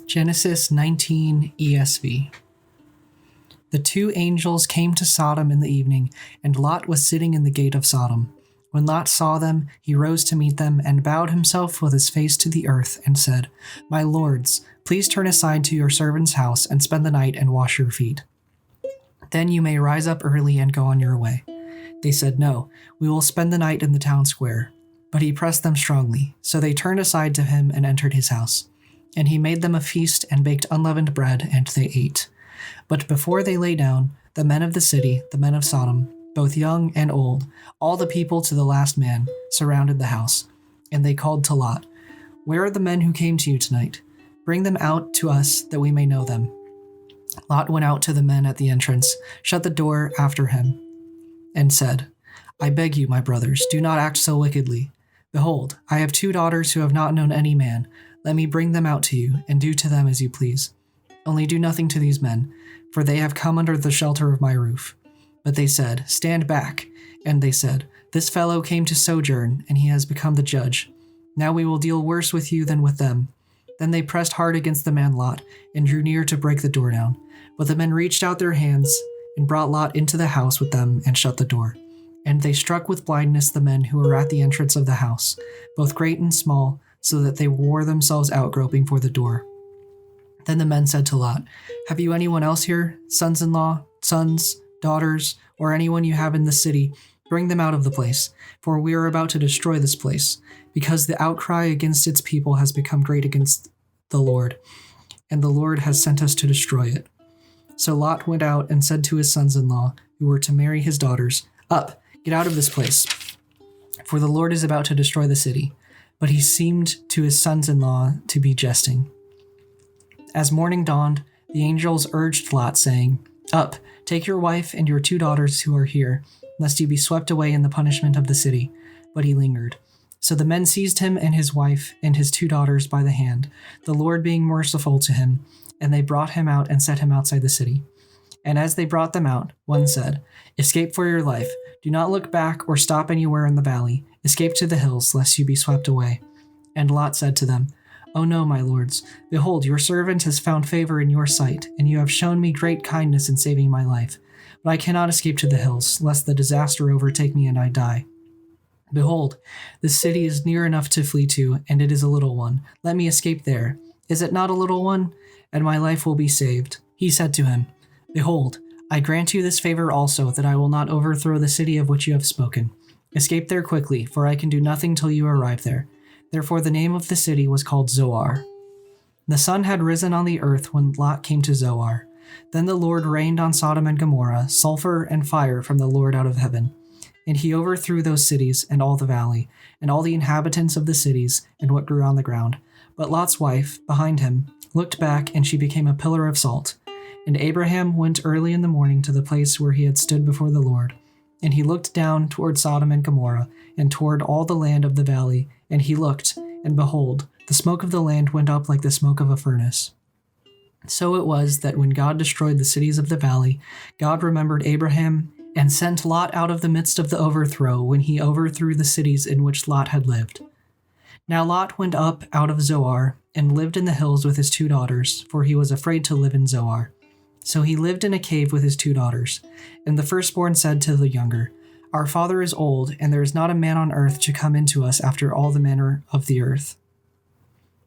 Genesis 19 ESV. The two angels came to Sodom in the evening, and Lot was sitting in the gate of Sodom. When Lot saw them, he rose to meet them and bowed himself with his face to the earth and said, "My lords, please turn aside to your servant's house and spend the night and wash your feet. Then you may rise up early and go on your way." They said, "No, we will spend the night in the town square." But he pressed them strongly, so they turned aside to him and entered his house. And he made them a feast and baked unleavened bread, and they ate. But before they lay down, the men of the city, the men of Sodom, both young and old, all the people to the last man, surrounded the house. And they called to Lot, "Where are the men who came to you tonight? Bring them out to us that we may know them." Lot went out to the men at the entrance, shut the door after him, and said, "I beg you, my brothers, do not act so wickedly. Behold, I have 2 daughters who have not known any man. Let me bring them out to you, and do to them as you please. Only do nothing to these men, for they have come under the shelter of my roof." But they said, "Stand back." And they said, "This fellow came to sojourn, and he has become the judge. Now we will deal worse with you than with them." Then they pressed hard against the man Lot, and drew near to break the door down. But the men reached out their hands, and brought Lot into the house with them, and shut the door. And they struck with blindness the men who were at the entrance of the house, both great and small, so that they wore themselves out groping for the door. Then the men said to Lot, "Have you anyone else here, sons-in-law, sons, daughters, or anyone you have in the city? Bring them out of the place, for we are about to destroy this place, because the outcry against its people has become great against the Lord, and the Lord has sent us to destroy it." So Lot went out and said to his sons-in-law, who were to marry his daughters, "Up, get out of this place, for the Lord is about to destroy the city." But he seemed to his sons-in-law to be jesting. As morning dawned, the angels urged Lot, saying, "Up, take your wife and your 2 daughters who are here, lest you be swept away in the punishment of the city." But he lingered. So the men seized him and his wife and his 2 daughters by the hand, the Lord being merciful to him, and they brought him out and set him outside the city. And as they brought them out, one said, "Escape for your life. Do not look back or stop anywhere in the valley. Escape to the hills, lest you be swept away." And Lot said to them, "Oh no, my lords. Behold, your servant has found favor in your sight, and you have shown me great kindness in saving my life. But I cannot escape to the hills, lest the disaster overtake me and I die. Behold, this city is near enough to flee to, and it is a little one. Let me escape there. Is it not a little one? And my life will be saved." He said to him, "Behold, I grant you this favor also, that I will not overthrow the city of which you have spoken. Escape there quickly, for I can do nothing till you arrive there." Therefore the name of the city was called Zoar. The sun had risen on the earth when Lot came to Zoar. Then the Lord rained on Sodom and Gomorrah sulfur and fire from the Lord out of heaven. And he overthrew those cities and all the valley, and all the inhabitants of the cities, and what grew on the ground. But Lot's wife, behind him, looked back, and she became a pillar of salt. And Abraham went early in the morning to the place where he had stood before the Lord. And he looked down toward Sodom and Gomorrah, and toward all the land of the valley. And he looked, and behold, the smoke of the land went up like the smoke of a furnace. So it was that when God destroyed the cities of the valley, God remembered Abraham, and sent Lot out of the midst of the overthrow, when he overthrew the cities in which Lot had lived. Now Lot went up out of Zoar, and lived in the hills with his 2 daughters, for he was afraid to live in Zoar. So he lived in a cave with his 2 daughters. And the firstborn said to the younger, "Our father is old, and there is not a man on earth to come into us after all the manner of the earth.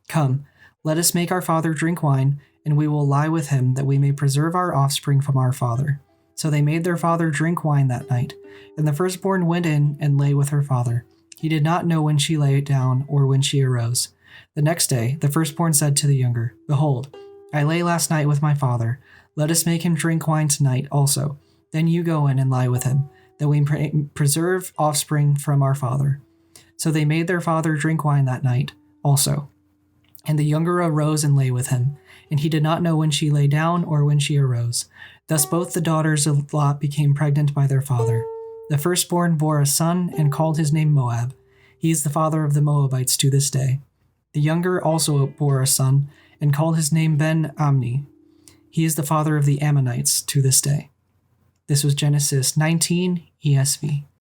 Come, let us make our father drink wine, and we will lie with him, that we may preserve our offspring from our father." So they made their father drink wine that night. And the firstborn went in and lay with her father. He did not know when she lay down or when she arose. The next day the firstborn said to the younger, "Behold, I lay last night with my father. Let us make him drink wine tonight also. Then you go in and lie with him, that we preserve offspring from our father." So they made their father drink wine that night also. And the younger arose and lay with him, and he did not know when she lay down or when she arose. Thus both the daughters of Lot became pregnant by their father. The firstborn bore a son and called his name Moab. He is the father of the Moabites to this day. The younger also bore a son and called his name Ben-Ammi. He is the father of the Ammonites to this day. This was Genesis 19 ESV.